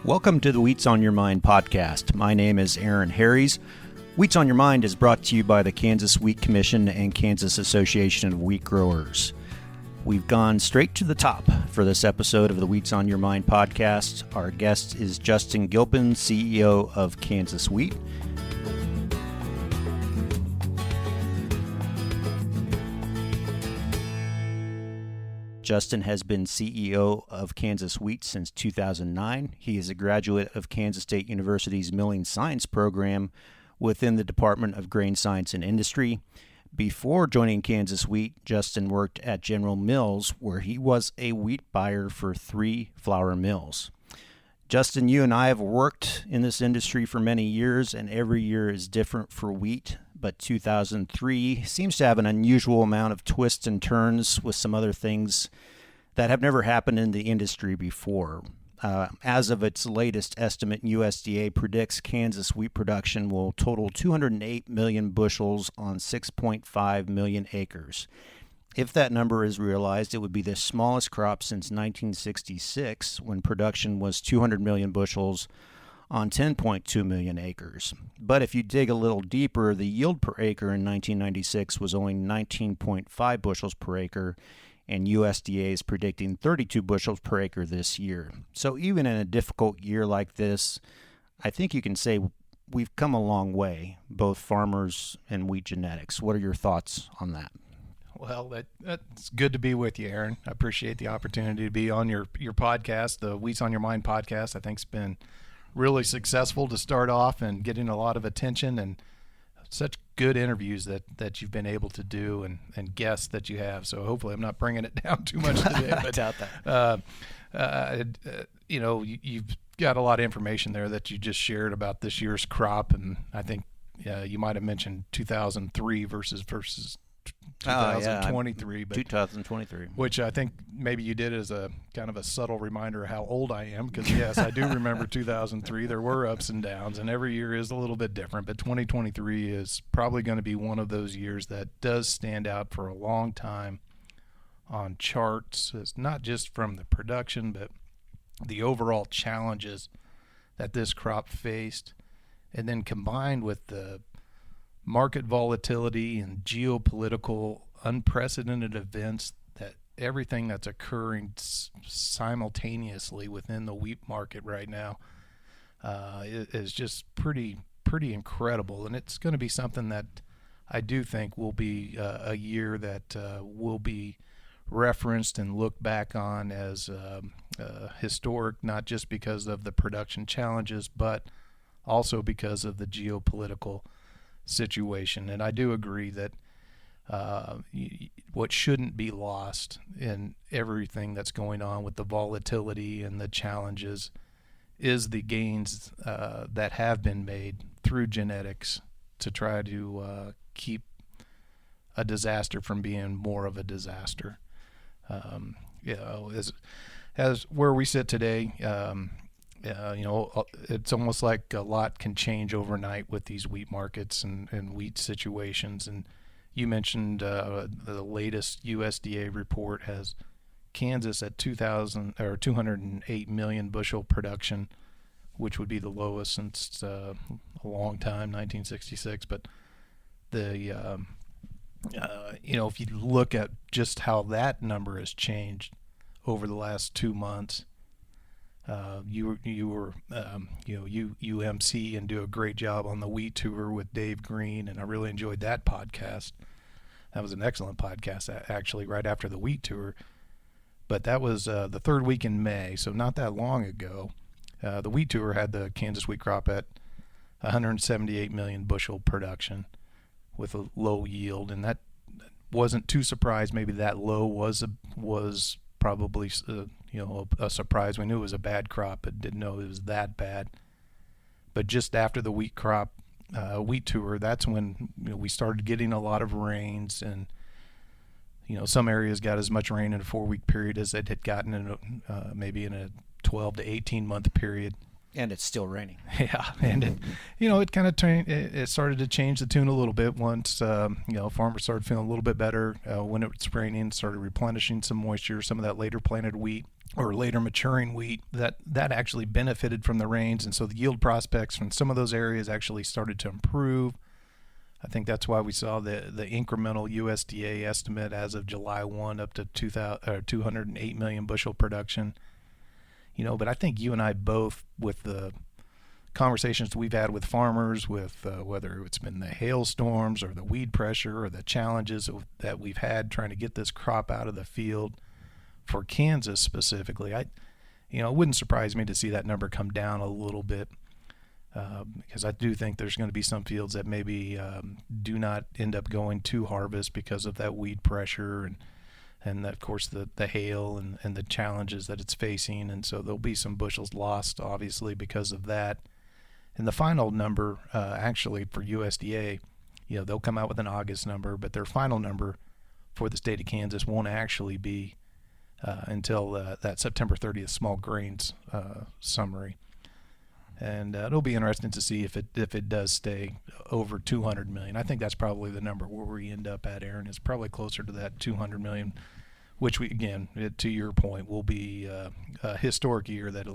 Welcome to the Wheats on Your Mind podcast. My name is Aaron Harries. Wheats on Your Mind is brought to you by the Kansas Wheat Commission and Kansas Association of Wheat Growers. We've gone straight to the top for this episode of the Wheats on Your Mind podcast. Our guest is Justin Gilpin, CEO of Kansas Wheat. Justin has been CEO of Kansas Wheat since 2009. He is a graduate of Kansas State University's Milling Science program within the Department of Grain Science and Industry. Before joining Kansas Wheat, Justin worked at General Mills, where he was a wheat buyer for 3 flour mills. Justin, you and I have worked in this industry for many years, and every year is different for wheat. But 2003 seems to have an unusual amount of twists and turns with some other things that have never happened in the industry before. As of its latest estimate, USDA predicts Kansas wheat production will total 208 million bushels on 6.5 million acres. If that number is realized, it would be the smallest crop since 1966, when production was 200 million bushels on 10.2 million acres. But if you dig a little deeper, the yield per acre in 1996 was only 19.5 bushels per acre, and USDA is predicting 32 bushels per acre this year. So even in a difficult year like this, I think you can say we've come a long way, both farmers and wheat genetics. What are your thoughts on that? Well, that's good to be with you, Aaron. I appreciate the opportunity to be on your podcast. The Wheats on Your Mind podcast, I think, has been really successful to start off and getting a lot of attention and such good interviews that you've been able to do and guests that you have. So hopefully I'm not bringing it down too much today. I doubt that. You've got a lot of information there that you just shared about this year's crop, and I think you might have mentioned 2003 versus 2023, but 2023, which I think maybe you did as a kind of a subtle reminder of how old I am, because yes, I do remember 2003. There were ups and downs, and every year is a little bit different, but 2023 is probably going to be one of those years that does stand out for a long time on charts. It's not just from the production, but the overall challenges that this crop faced, and then combined with the market volatility and geopolitical unprecedented events, that everything that's occurring simultaneously within the wheat market right now is just pretty incredible. And it's going to be something that I do think will be a year that will be referenced and looked back on as historic, not just because of the production challenges, but also because of the geopolitical situation. And I do agree that what shouldn't be lost in everything that's going on with the volatility and the challenges is the gains that have been made through genetics to try to keep a disaster from being more of a disaster. As where we sit today, it's almost like a lot can change overnight with these wheat markets and wheat situations. And you mentioned the latest USDA report has Kansas at 208 million bushel production, which would be the lowest since a long time, 1966. But if you look at just how that number has changed over the last 2 months. You MC and do a great job on the Wheat Tour with Dave Green, and I really enjoyed that podcast. That was an excellent podcast, actually, right after the Wheat Tour. But that was the third week in May, so not that long ago. The Wheat Tour had the Kansas wheat crop at 178 million bushel production with a low yield, and that wasn't too surprised. Maybe that low was probably a surprise. We knew it was a bad crop, but didn't know it was that bad. But just after the wheat tour, that's when we started getting a lot of rains, and some areas got as much rain in a 4-week period as it had gotten in maybe in a 12 to 18 month period. And it's still raining. Yeah, and it kind of it started to change the tune a little bit once farmers started feeling a little bit better when it was raining, started replenishing some moisture, some of that later planted wheat or later maturing wheat that actually benefited from the rains, and so the yield prospects from some of those areas actually started to improve. I think that's why we saw the incremental USDA estimate as of July 1 up to 208 million bushel production. But I think you and I both, with the conversations we've had with farmers, with whether it's been the hailstorms or the weed pressure or the challenges that we've had trying to get this crop out of the field for Kansas specifically, it wouldn't surprise me to see that number come down a little bit. Because I do think there's going to be some fields that maybe do not end up going to harvest because of that weed pressure and of course the hail and the challenges that it's facing, and so there'll be some bushels lost obviously because of that. And the final number actually for USDA, they'll come out with an August number, but their final number for the state of Kansas won't actually be until that September 30th small grains summary. And it'll be interesting to see if it does stay over 200 million. I think that's probably the number where we end up at, Aaron. Is probably closer to that 200 million, which to your point, will be a historic year that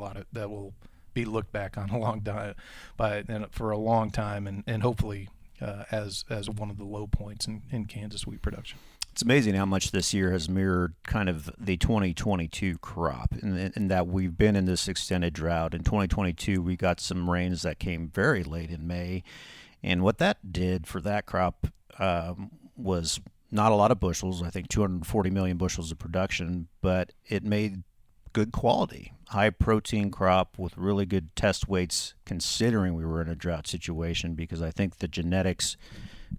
will be looked back on for a long time, and hopefully as one of the low points in Kansas wheat production. It's amazing how much this year has mirrored kind of the 2022 crop, in that we've been in this extended drought. In 2022, we got some rains that came very late in May, and what that did for that crop was not a lot of bushels, I think 240 million bushels of production, but it made good quality, high protein crop with really good test weights considering we were in a drought situation, because I think the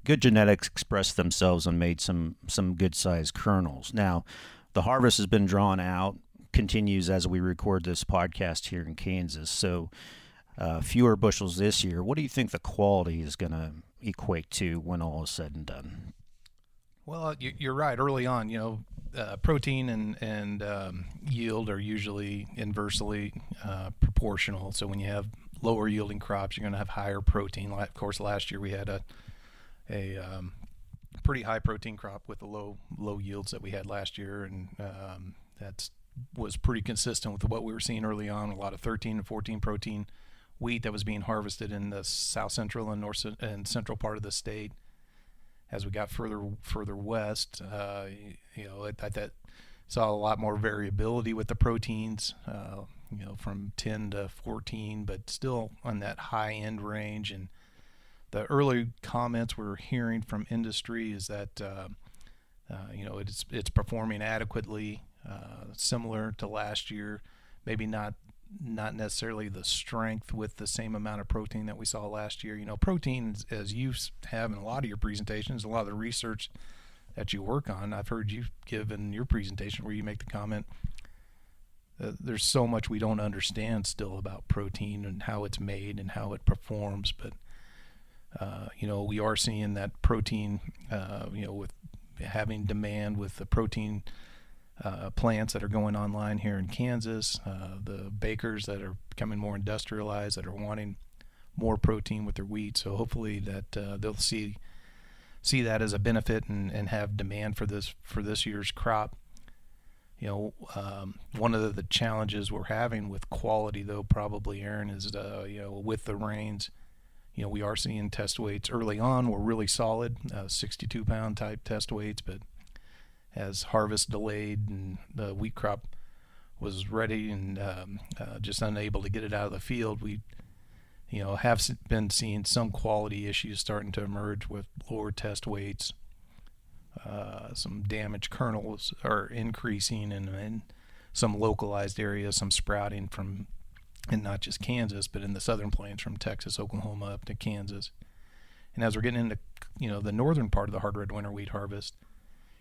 good genetics expressed themselves and made some good sized kernels. Now, the harvest has been drawn out, continues as we record this podcast here in Kansas. So fewer bushels this year. What do you think the quality is going to equate to when all is said and done? Well, you're right. Early on, protein and yield are usually inversely proportional. So when you have lower yielding crops, you're going to have higher protein. Of course, last year we had a pretty high protein crop with the low yields that we had last year, and that was pretty consistent with what we were seeing early on. A lot of 13 and 14 protein wheat that was being harvested in the south central and north and central part of the state. As we got further west, that saw a lot more variability with the proteins, from 10 to 14, but still on that high end range. And the early comments we're hearing from industry is that it's performing adequately, similar to last year, maybe not necessarily the strength with the same amount of protein that we saw last year. Protein, as you have in a lot of your presentations, a lot of the research that you work on, I've heard you give in your presentation where you make the comment there's so much we don't understand still about protein and how it's made and how it performs. But we are seeing that protein, with having demand with the protein plants that are going online here in Kansas, the bakers that are becoming more industrialized, that are wanting more protein with their wheat. So hopefully that they'll see that as a benefit and have demand for this year's crop. One of the challenges we're having with quality, though, probably, Aaron, is with the rains. We are seeing test weights early on were really solid, 62-pound type test weights, but as harvest delayed and the wheat crop was ready and just unable to get it out of the field, we have been seeing some quality issues starting to emerge with lower test weights. Some damaged kernels are increasing in some localized areas, some sprouting from, and not just Kansas, but in the southern plains from Texas, Oklahoma up to Kansas. And as we're getting into the northern part of the hard red winter wheat harvest,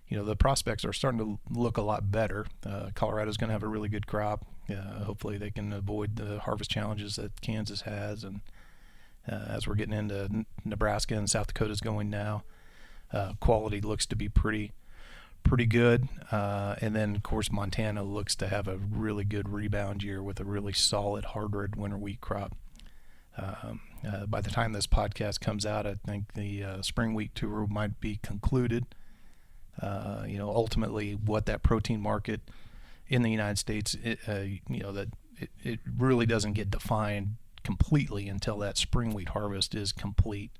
the prospects are starting to look a lot better. Colorado's going to have a really good crop. Hopefully they can avoid the harvest challenges that Kansas has. And as we're getting into Nebraska and South Dakota's going now, quality looks to be pretty pretty good. And then, of course, Montana looks to have a really good rebound year with a really solid hard red winter wheat crop. By the time this podcast comes out, I think the spring wheat tour might be concluded. Ultimately, what that protein market in the United States, it really doesn't get defined completely until that spring wheat harvest is complete.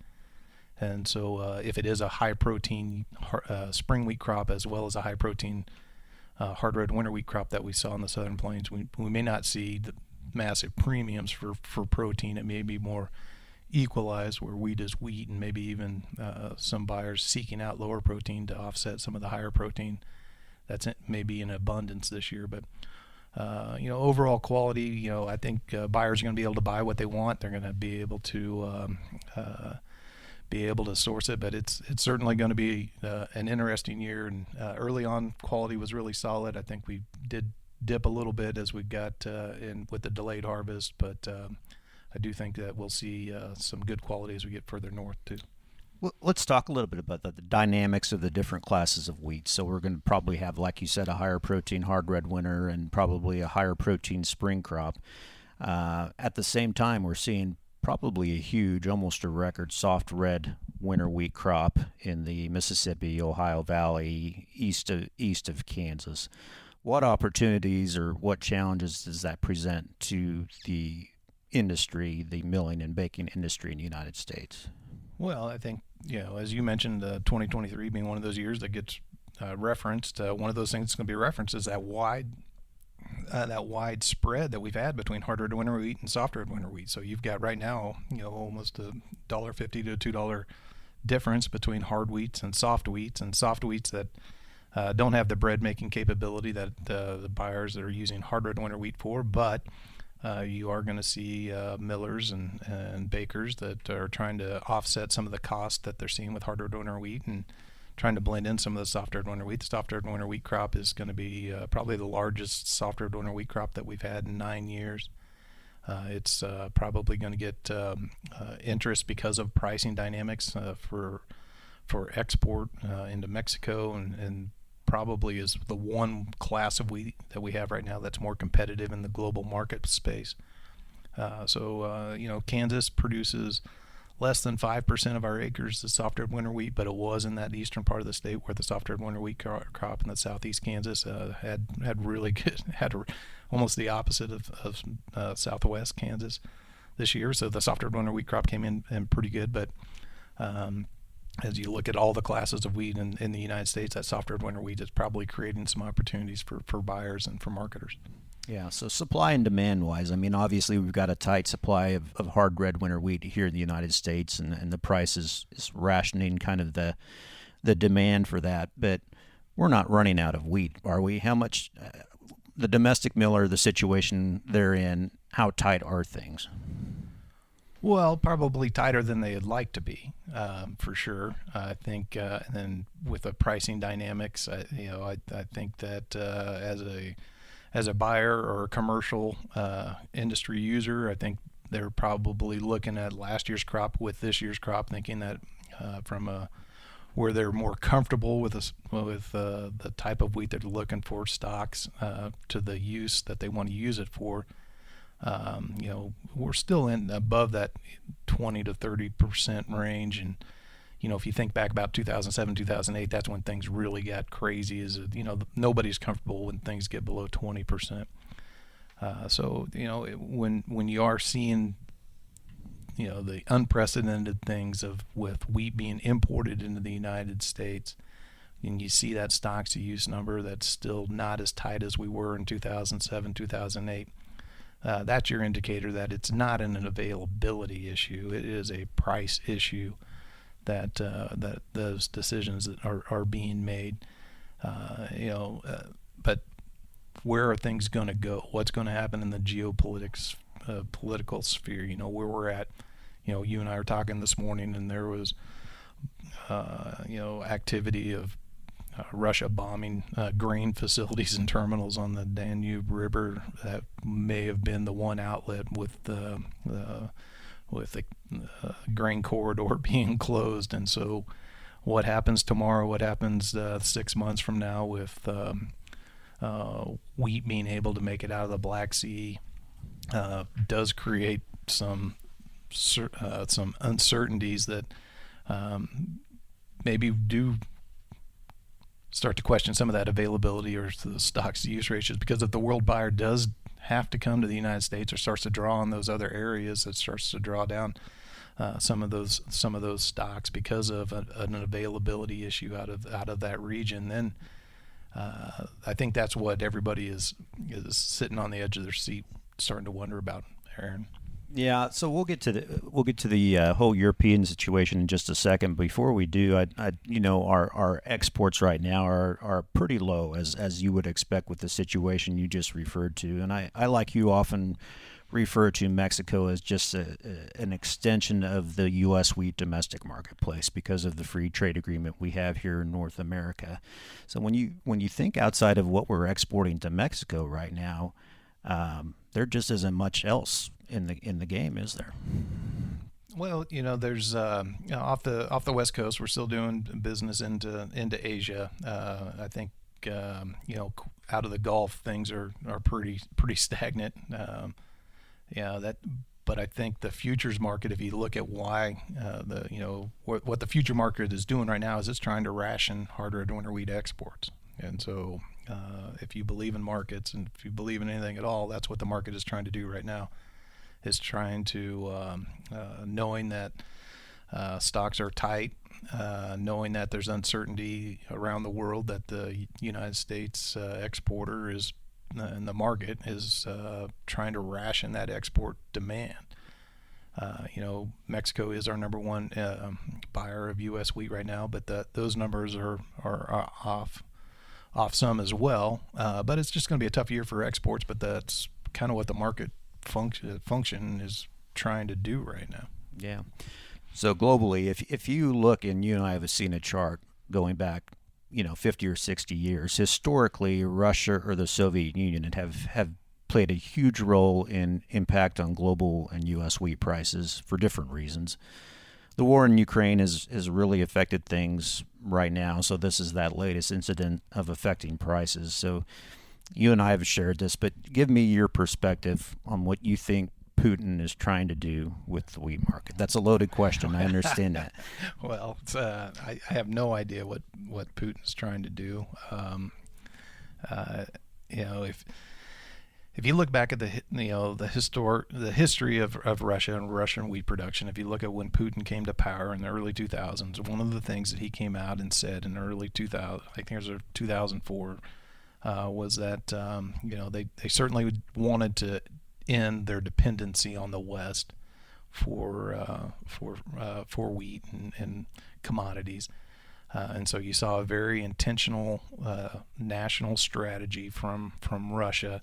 And so if it is a high protein spring wheat crop as well as a high protein hard red winter wheat crop that we saw in the Southern Plains, we may not see the massive premiums for protein. It may be more equalized, where wheat is wheat, and maybe even some buyers seeking out lower protein to offset some of the higher protein that's maybe in abundance this year. But overall quality, I think buyers are going to be able to buy what they want. They're going to be able to source it, but it's certainly going to be an interesting year. And early on, quality was really solid. I think we did dip a little bit as we got in with the delayed harvest, but I do think that we'll see some good quality as we get further north too. Well, let's talk a little bit about the dynamics of the different classes of wheat. So we're going to probably have, like you said, a higher protein hard red winter and probably a higher protein spring crop. At the same time, we're seeing probably a huge, almost a record soft red winter wheat crop in the Mississippi, Ohio Valley, east of Kansas. What opportunities or what challenges does that present to the industry, the milling and baking industry in the United States? Well, I think, as you mentioned, 2023 being one of those years that gets referenced, one of those things that's going to be referenced is that wide spread that we've had between hard red winter wheat and soft red winter wheat. So you've got right now, almost $1.50 to $2 difference between hard wheats and soft wheats that don't have the bread making capability that the buyers that are using hard red winter wheat for, but you are going to see millers and bakers that are trying to offset some of the cost that they're seeing with hard red winter wheat and trying to blend in some of the soft red winter wheat. The soft red winter wheat crop is going to be probably the largest soft red winter wheat crop that we've had in 9 years. It's probably going to get interest because of pricing dynamics for export into Mexico, and probably is the one class of wheat that we have right now that's more competitive in the global market space. Kansas produces less than 5% of our acres of soft red winter wheat, but it was in that eastern part of the state where the soft red winter wheat crop in the southeast Kansas had really good, almost the opposite of southwest Kansas this year. So the soft red winter wheat crop came in pretty good, but as you look at all the classes of wheat in the United States, that soft red winter wheat is probably creating some opportunities for buyers and for marketers. Yeah, so supply and demand wise, I mean, obviously we've got a tight supply of hard red winter wheat here in the United States, and the price is rationing kind of the demand for that. But we're not running out of wheat, are we? How much, the domestic miller, the situation they're in, how tight are things? Well, probably tighter than they'd like to be, for sure. I think, and then with the pricing dynamics, I think that as a buyer or a commercial industry user, I think they're probably looking at last year's crop with this year's crop, thinking that where they're more comfortable with the type of wheat they're looking for, stocks to the use that they want to use it for. We're still in above that 20 to 30% range, and if you think back about 2007, 2008, that's when things really got crazy. Nobody's comfortable when things get below 20%. When you are seeing, the unprecedented things with wheat being imported into the United States, and you see that stocks to use number that's still not as tight as we were in 2007, 2008. That's your indicator that it's not an availability issue. It is a price issue that those decisions are being made. But where are things going to go? What's going to happen in the geopolitics, political sphere? Where we're at. You and I were talking this morning, and there was, activity of Russia bombing grain facilities and terminals on the Danube River. That may have been the one outlet with the grain corridor being closed, and so what happens tomorrow, what happens 6 months from now with wheat being able to make it out of the Black Sea does create some uncertainties that maybe do start to question some of that availability or the stocks to use ratios, because if the world buyer does have to come to the United States or starts to draw on those other areas, it starts to draw down some of those stocks because of an availability issue out of that region, then I think that's what everybody is sitting on the edge of their seat starting to wonder about, Aaron. Yeah, so we'll get to the whole European situation in just a second. Before we do, our exports right now are pretty low, as you would expect with the situation you just referred to. And I like you often refer to Mexico as just an extension of the U.S. wheat domestic marketplace because of the free trade agreement we have here in North America. So when you think outside of what we're exporting to Mexico right now, there just isn't much else in the game, is there? Well, there's off the West Coast, we're still doing business into Asia. I think out of the Gulf, things are pretty stagnant. But I think the futures market, if you look at why what the future market is doing right now, is it's trying to ration hard-red winter wheat exports. And so if you believe in markets and if you believe in anything at all, that's what the market is trying to do right now, is trying to, knowing that stocks are tight, knowing that there's uncertainty around the world, that the United States exporter is in the market is trying to ration that export demand. Mexico is our number one buyer of U.S. wheat right now, but those numbers are off some as well. But it's just going to be a tough year for exports. But that's kind of what the market function is trying to do right now. Yeah. So globally, if you look, and you and I have seen a chart going back 50 or 60 years, historically, Russia or the Soviet Union have played a huge role in impact on global and U.S. wheat prices for different reasons. The war in Ukraine has really affected things right now, so this is that latest incident of affecting prices. So you and I have shared this, but give me your perspective on what you think Putin is trying to do with the wheat market. That's a loaded question. I understand that. Well, I have no idea what Putin's trying to do. If you look back at the history of Russia and Russian wheat production, if you look at when Putin came to power in the early 2000s, one of the things that he came out and said in the early 2000, I think it was 2004, was that they certainly wanted to end their dependency on the West for wheat and commodities, and so you saw a very intentional national strategy from Russia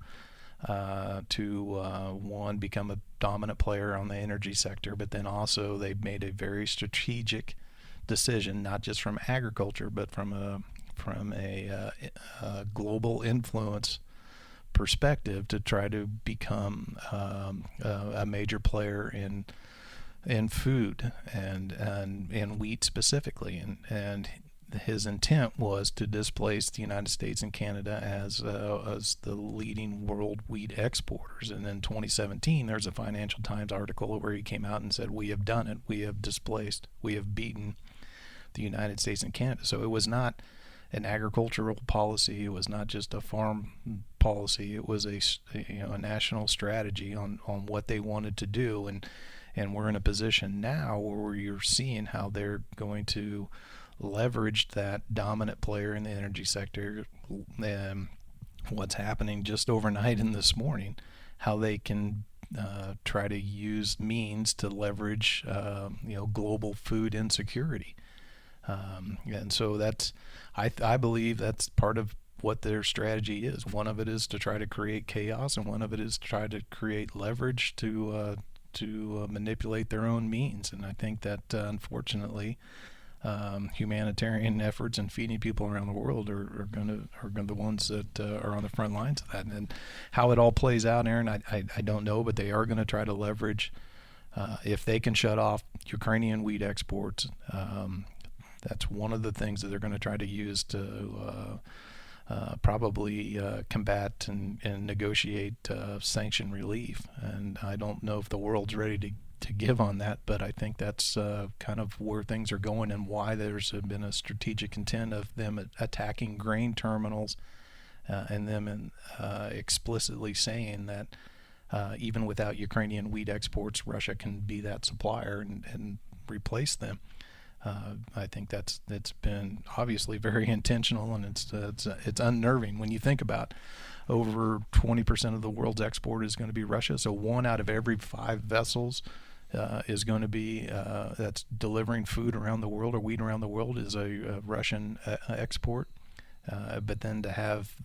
to one, become a dominant player on the energy sector, but then also they made a very strategic decision, not just from agriculture, but from a global influence perspective, to try to become a major player in food and in wheat specifically, and his intent was to displace the United States and Canada as the leading world wheat exporters. And in 2017, there's a Financial Times article where he came out and said, "We have done it. We have displaced. We have beaten the United States and Canada." So it was not an agricultural policy. It was not just a farm policy. It was a national strategy on what they wanted to do, and we're in a position now where you're seeing how they're going to leverage that dominant player in the energy sector. What's happening just overnight and this morning, how they can try to use means to leverage global food insecurity. And so that's, I believe that's part of what their strategy is. One of it is to try to create chaos, and one of it is to try to create leverage to manipulate their own means. And I think that unfortunately, humanitarian efforts and feeding people around the world are going to the ones that are on the front lines of that. And how it all plays out, Aaron, I don't know, but they are going to try to leverage. If they can shut off Ukrainian wheat exports, That's one of the things that they're going to try to use to probably combat and negotiate sanction relief. And I don't know if the world's ready to give on that, but I think that's kind of where things are going and why there's been a strategic intent of them attacking grain terminals and them explicitly saying that even without Ukrainian wheat exports, Russia can be that supplier and replace them. I think that's been obviously very intentional, and it's unnerving when you think about over 20% of the world's export is going to be Russia. So 1 out of every 5 vessels is going to be that's delivering food around the world or wheat around the world is a Russian export. But then to have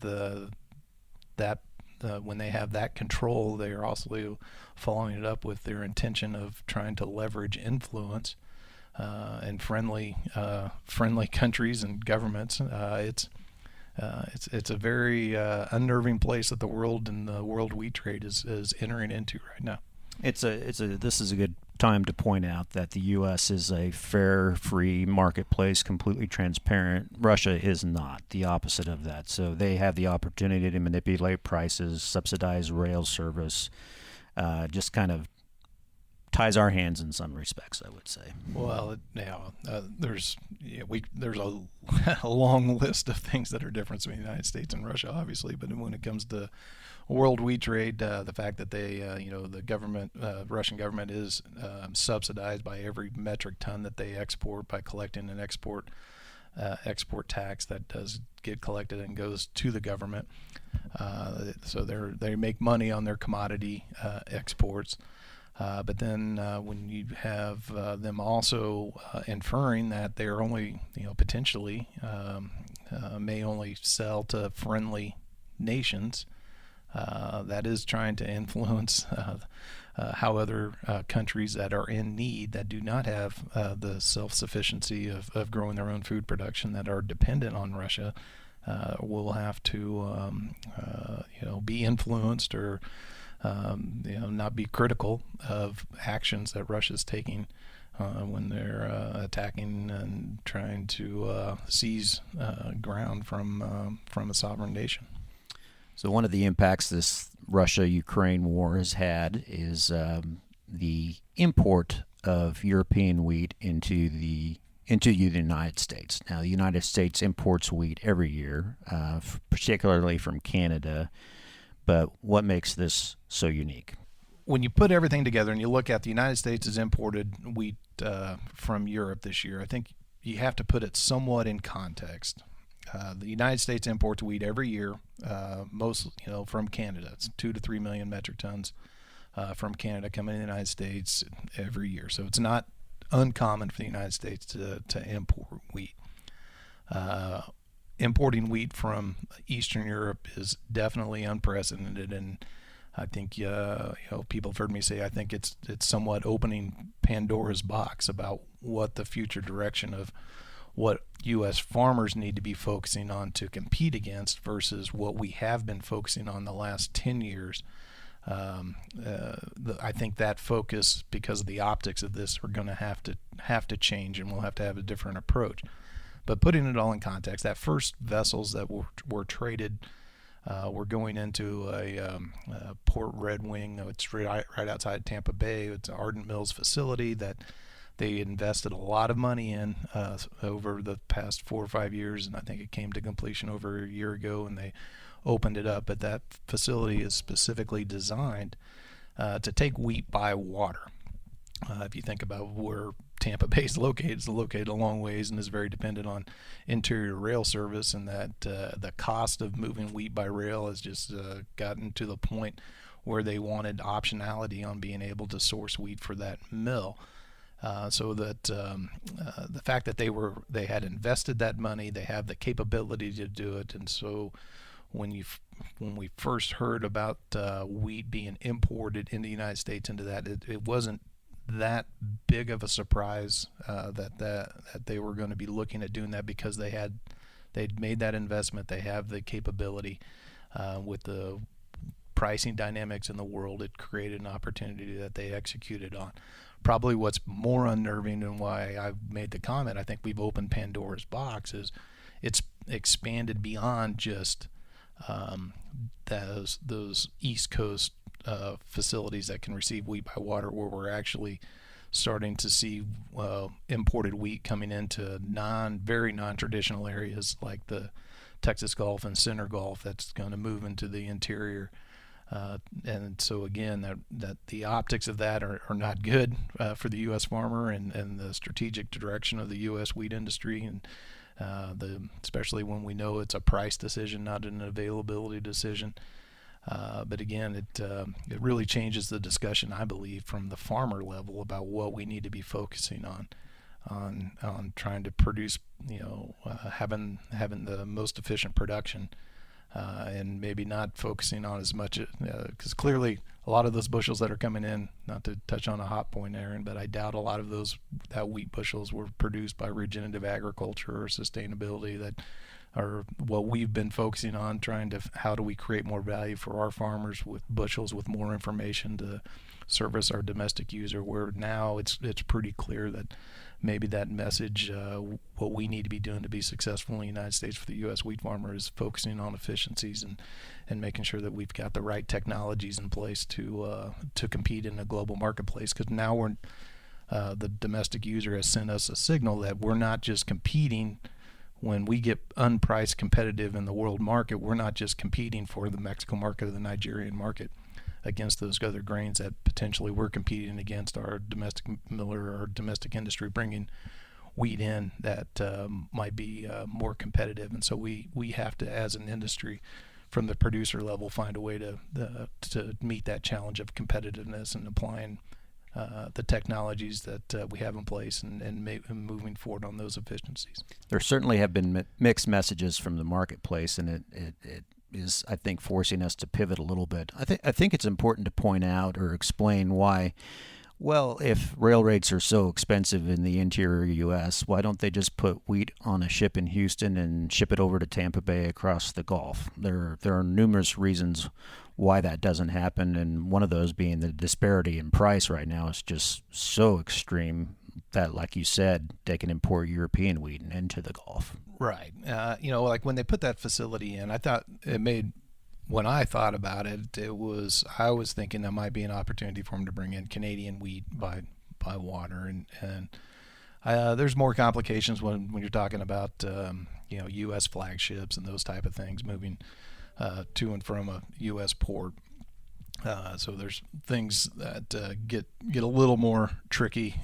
when they have that control, they are also following it up with their intention of trying to leverage influence and friendly countries and governments. It's a very unnerving place that the world and the world wheat trade is entering into right now. This is a good time to point out that the U.S. is a fair, free marketplace, completely transparent. Russia is not, the opposite of that. So they have the opportunity to manipulate prices, subsidize rail service, just kind of ties our hands in some respects, I would say. Well, there's a long list of things that are different between the United States and Russia, obviously. But when it comes to world wheat trade, the fact that the government, Russian government, is subsidized by every metric ton that they export by collecting an export tax that does get collected and goes to the government. So they make money on their commodity exports. But then when you have them also inferring that they're only, potentially may only sell to friendly nations, that is trying to influence how other countries that are in need, that do not have the self-sufficiency of growing their own food production, that are dependent on Russia, will have to be influenced or not be critical of actions that Russia's taking when they're attacking and trying to seize ground from a sovereign nation. So one of the impacts this Russia-Ukraine war has had is the import of European wheat into the United States. Now, the United States imports wheat every year, particularly from Canada. But what makes this so unique? When you put everything together and you look at the United States has imported wheat from Europe this year, I think you have to put it somewhat in context. The United States imports wheat every year, most from Canada. It's 2 to 3 million metric tons from Canada coming in the United States every year. So it's not uncommon for the United States to import wheat. Importing wheat from Eastern Europe is definitely unprecedented, and I think people have heard me say I think it's somewhat opening Pandora's box about what the future direction of what U.S. farmers need to be focusing on to compete against versus what we have been focusing on the last 10 years. I think that focus, because of the optics of this, are going to have to change, and we'll have to have a different approach. But putting it all in context, that first vessels that were traded were going into a Port Red Wing. It's right outside Tampa Bay. It's an Ardent Mills facility that they invested a lot of money in over the past 4 or 5 years, and I think it came to completion over a year ago, and they opened it up. But that facility is specifically designed to take wheat by water. If you think about where Tampa Bay is located, it's located a long ways and is very dependent on interior rail service, and that the cost of moving wheat by rail has just gotten to the point where they wanted optionality on being able to source wheat for that mill. So that the fact that they had invested that money, they have the capability to do it, and so when we first heard about wheat being imported in the United States into that, it wasn't that big of a surprise that they were going to be looking at doing that, because they'd made that investment. They have the capability with the pricing dynamics in the world, it created an opportunity that they executed on. Probably what's more unnerving and why I've made the comment, I think we've opened Pandora's box, is it's expanded beyond just those East Coast facilities that can receive wheat by water, where we're actually starting to see imported wheat coming into very non-traditional areas like the Texas Gulf and Center Gulf that's going to move into the interior. And so again, that the optics of that are not good for the U.S. farmer and the strategic direction of the U.S. wheat industry, and especially when we know it's a price decision, not an availability decision. But again, it really changes the discussion, I believe, from the farmer level about what we need to be focusing on trying to produce, having the most efficient production, and maybe not focusing on as much, because clearly a lot of those bushels that are coming in, not to touch on a hot point, Aaron, but I doubt a lot of that wheat bushels were produced by regenerative agriculture or sustainability that are what we've been focusing on, trying to how do we create more value for our farmers with bushels with more information to service our domestic user, where now it's pretty clear that maybe that message, what we need to be doing to be successful in the United States for the U.S. wheat farmer, is focusing on efficiencies and making sure that we've got the right technologies in place to compete in a global marketplace. Because now the domestic user has sent us a signal that we're not just competing. When we get unpriced competitive in the world market, we're not just competing for the Mexico market or the Nigerian market against those other grains that potentially we're competing against our domestic miller or domestic industry bringing wheat in that might be more competitive. And so we have to, as an industry, from the producer level, find a way to meet that challenge of competitiveness and applying the technologies that we have in place and moving forward on those efficiencies. There certainly have been mixed messages from the marketplace, and it is, I think, forcing us to pivot a little bit. I think it's important to point out or explain why. Well, if rail rates are so expensive in the interior U.S., why don't they just put wheat on a ship in Houston and ship it over to Tampa Bay across the Gulf? There are numerous reasons why that doesn't happen, and one of those being the disparity in price right now is just so extreme that, like you said, they can import European wheat into the Gulf. Right. Like when they put that facility in, I thought it made. When I thought about it, I was thinking that might be an opportunity for them to bring in Canadian wheat by water, and there's more complications when you're talking about U.S. flagships and those type of things moving to and from a U.S. port. So there's things that get a little more tricky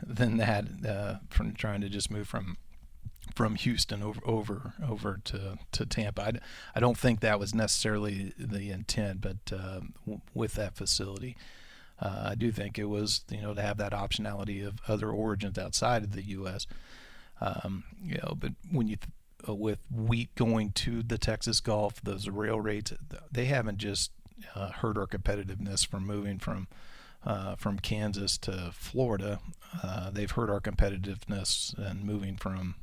than that from trying to just move from Houston over to Tampa. I don't think that was necessarily the intent, but with that facility, I do think it was to have that optionality of other origins outside of the U.S. But when with wheat going to the Texas Gulf, those rail rates, they haven't just hurt our competitiveness from moving from Kansas to Florida. They've hurt our competitiveness and moving from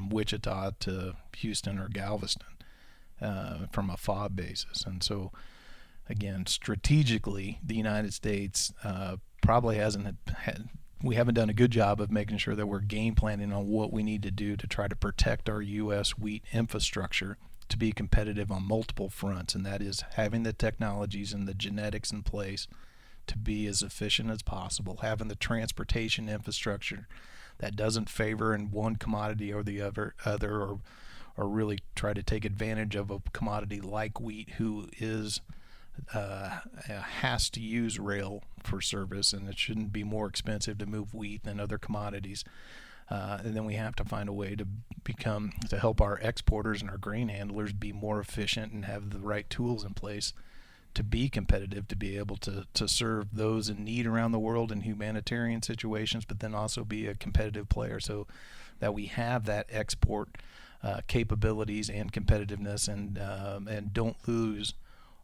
Wichita to Houston or Galveston from a FOB basis. And so, again, strategically, the United States probably we haven't done a good job of making sure that we're game planning on what we need to do to try to protect our U.S. wheat infrastructure to be competitive on multiple fronts, and that is having the technologies and the genetics in place to be as efficient as possible, having the transportation infrastructure that doesn't favor in one commodity or the other or really try to take advantage of a commodity like wheat, who has to use rail for service, and it shouldn't be more expensive to move wheat than other commodities. And then we have to find a way to help our exporters and our grain handlers be more efficient and have the right tools in place to be competitive, to be able to serve those in need around the world in humanitarian situations, but then also be a competitive player, so that we have that export capabilities and competitiveness, and don't lose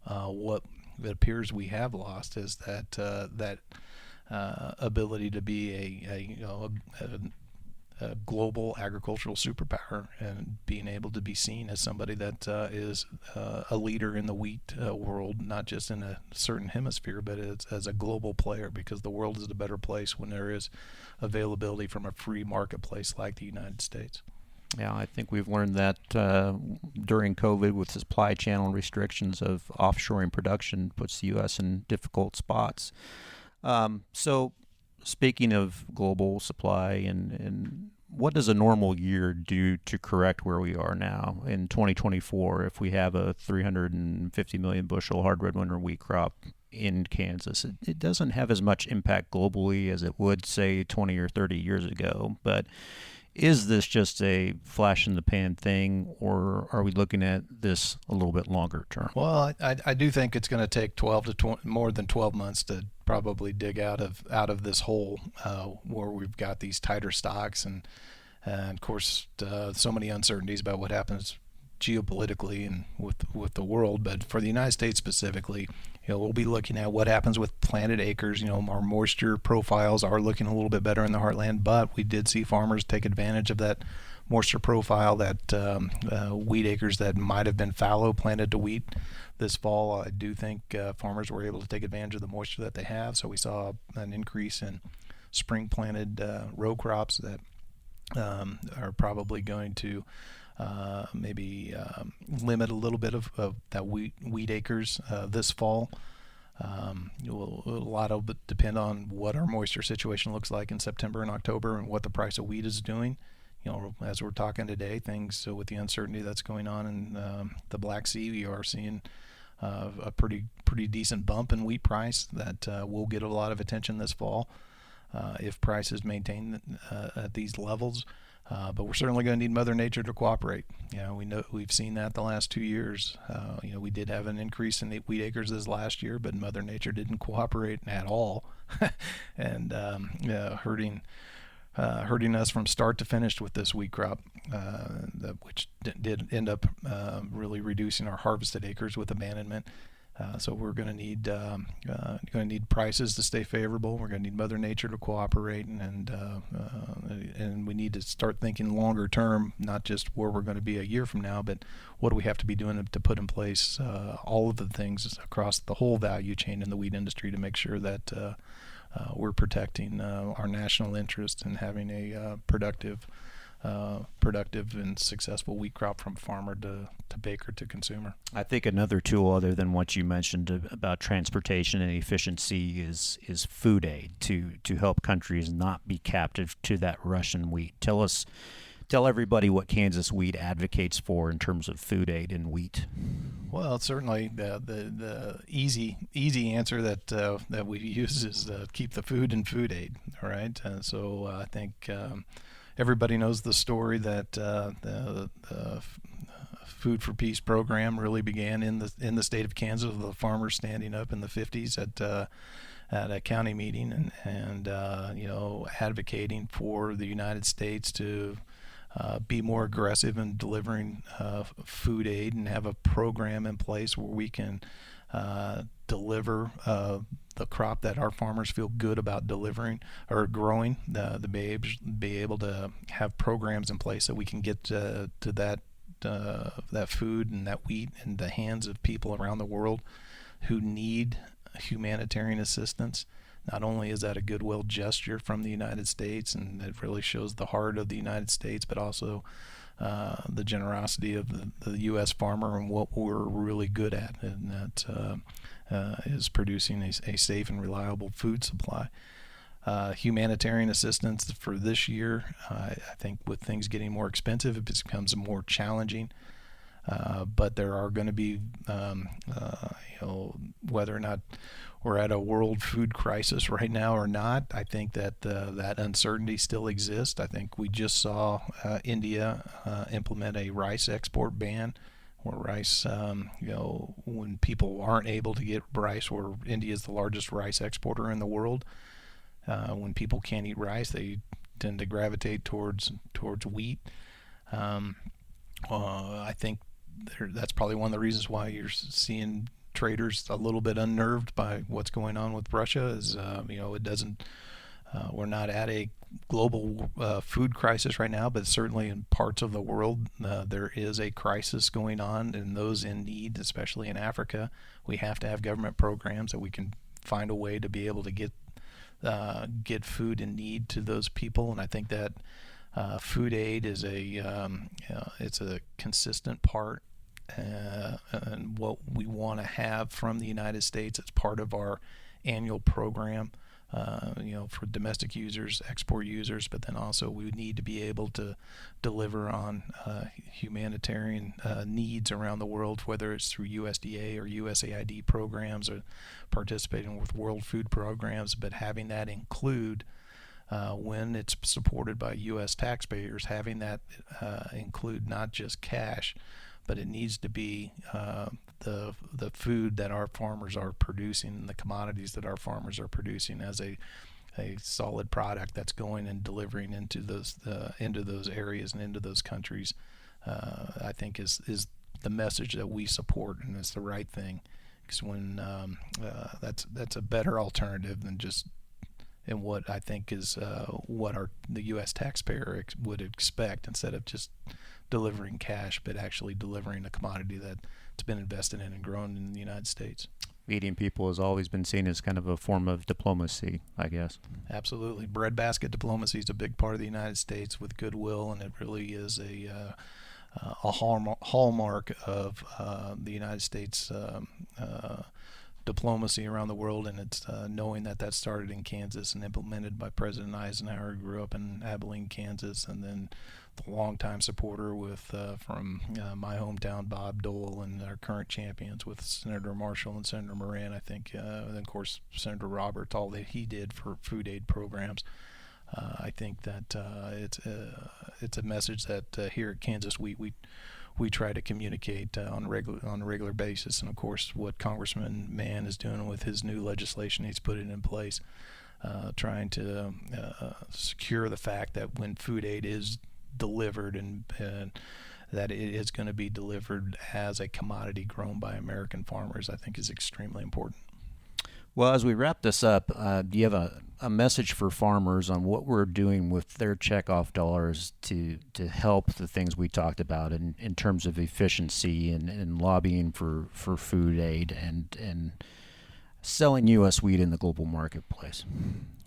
what it appears we have lost, is that ability to be a global agricultural superpower, and being able to be seen as somebody that is a leader in the wheat world, not just in a certain hemisphere, but as a global player, because the world is a better place when there is availability from a free marketplace like the United States. Yeah, I think we've learned that during COVID with supply channel restrictions of offshoring production puts the U.S. in difficult spots. So speaking of global supply, and what does a normal year do to correct where we are now in 2024 if we have a 350 million bushel hard red winter wheat crop in Kansas? It doesn't have as much impact globally as it would, say, 20 or 30 years ago, but is this just a flash in the pan thing, or are we looking at this a little bit longer term? Well, I do think it's going to take 12 to 20, more than 12 months to probably dig out of this hole where we've got these tighter stocks and of course so many uncertainties about what happens geopolitically and with the world. But for the United States specifically, we'll be looking at what happens with planted acres. Our moisture profiles are looking a little bit better in the heartland, but we did see farmers take advantage of that moisture profile, that wheat acres that might have been fallow planted to wheat this fall. I do think farmers were able to take advantage of the moisture that they have, so we saw an increase in spring planted row crops that are probably going to maybe limit a little bit of that wheat acres this fall. A lot of it depend on what our moisture situation looks like in September and October and what the price of wheat is doing. As we're talking today, things with the uncertainty that's going on in the Black Sea, we are seeing a pretty decent bump in wheat price that will get a lot of attention this fall if prices maintain at these levels. But we're certainly going to need Mother Nature to cooperate. We've seen that the last 2 years. We did have an increase in wheat acres this last year, but Mother Nature didn't cooperate at all, and hurting us from start to finish with this wheat crop, which did end up really reducing our harvested acres with abandonment. So we're going to need prices to stay favorable. We're going to need Mother Nature to cooperate, and we need to start thinking longer term, not just where we're going to be a year from now, but what do we have to be doing to put in place all of the things across the whole value chain in the wheat industry to make sure that we're protecting our national interest and having a productive and successful wheat crop from farmer to baker to consumer. I think another tool other than what you mentioned about transportation and efficiency is food aid to help countries not be captive to that Russian wheat. Tell everybody what Kansas Wheat advocates for in terms of food aid in wheat. Well, certainly the easy answer that we use is keep the food in food aid. All right, so I think everybody knows the story that the Food for Peace program really began in the state of Kansas, with the farmers standing up in the 50s at a county meeting and advocating for the United States to be more aggressive in delivering food aid and have a program in place where we can deliver the crop that our farmers feel good about delivering or growing. Be able to have programs in place so we can get to that food and that wheat in the hands of people around the world who need humanitarian assistance. Not only is that a goodwill gesture from the United States, and it really shows the heart of the United States, but also the generosity of the U.S. farmer and what we're really good at, and that is producing a safe and reliable food supply. Humanitarian assistance for this year, I think with things getting more expensive, it becomes more challenging. But there are going to be, whether or not we're at a world food crisis right now or not, I think that that uncertainty still exists. I think we just saw India implement a rice export ban, where rice, when people aren't able to get rice, where India is the largest rice exporter in the world, when people can't eat rice, they tend to gravitate towards wheat. I think that's probably one of the reasons why you're seeing traders a little bit unnerved by what's going on with Russia. Is it doesn't We're not at a global food crisis right now, but certainly in parts of the world there is a crisis going on, and those in need, especially in Africa, we have to have government programs that we can find a way to be able to get food in need to those people. And I think that food aid is it's a consistent part and what we want to have from the United States. It's part of our annual program. For domestic users, export users, but then also we need to be able to deliver on humanitarian needs around the world, whether it's through USDA or USAID programs or participating with World Food Programs, but having that include when it's supported by U.S. taxpayers, having that include not just cash, but it needs to be the food that our farmers are producing and the commodities that our farmers are producing as a solid product that's going and delivering into those areas and into those countries. I think is the message that we support, and it's the right thing, because when that's a better alternative than just in what I think is what the U.S. taxpayer would expect, instead of just delivering cash, but actually delivering a commodity that's been invested in and grown in the United States. Feeding people has always been seen as kind of a form of diplomacy, I guess. Absolutely. Breadbasket diplomacy is a big part of the United States with goodwill, and it really is a hallmark of the United States diplomacy around the world. And it's knowing that started in Kansas and implemented by President Eisenhower, who grew up in Abilene, Kansas, and then the longtime supporter with from my hometown, Bob Dole, and our current champions with Senator Marshall and Senator Moran, I think, and of course Senator Roberts, all that he did for food aid programs. I think that it's a message that here at Kansas we try to communicate on a regular basis. And of course, what Congressman Mann is doing with his new legislation, he's put it in place, trying to secure the fact that when food aid is delivered and that it is going to be delivered as a commodity grown by American farmers, I think is extremely important. Well, as we wrap this up, do you have a message for farmers on what we're doing with their checkoff dollars to help the things we talked about in terms of efficiency and lobbying for food aid and selling U.S. wheat in the global marketplace?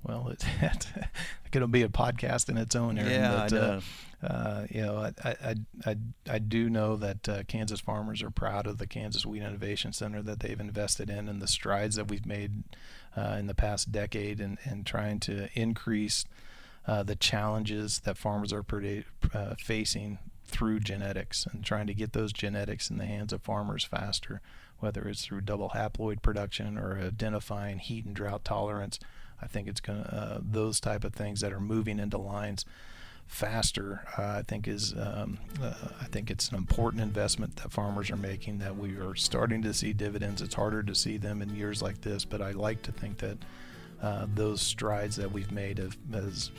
Well, it's going to be a podcast in its own, Aaron. Yeah, but, I do know that Kansas farmers are proud of the Kansas Wheat Innovation Center that they've invested in, and the strides that we've made in the past decade, and trying to increase the challenges that farmers are facing through genetics, and trying to get those genetics in the hands of farmers faster, whether it's through double haploid production or identifying heat and drought tolerance. I think it's gonna those type of things that are moving into lines faster. I think it's an important investment that farmers are making, that we are starting to see dividends. It's harder to see them in years like this, but I like to think that those strides that we've made has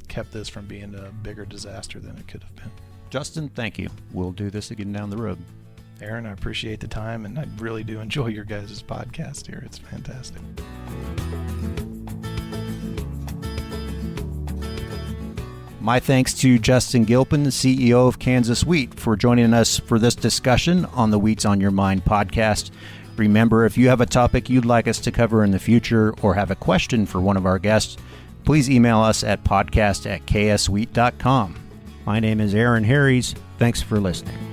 kept this from being a bigger disaster than it could have been. Justin, thank you. We'll do this again down the road. Aaron, I appreciate the time, and I really do enjoy your guys' podcast here. It's fantastic. My thanks to Justin Gilpin, the CEO of Kansas Wheat, for joining us for this discussion on the Wheats on Your Mind podcast. Remember, if you have a topic you'd like us to cover in the future or have a question for one of our guests, please email us at podcast@kswheat.com. My name is Aaron Harries. Thanks for listening.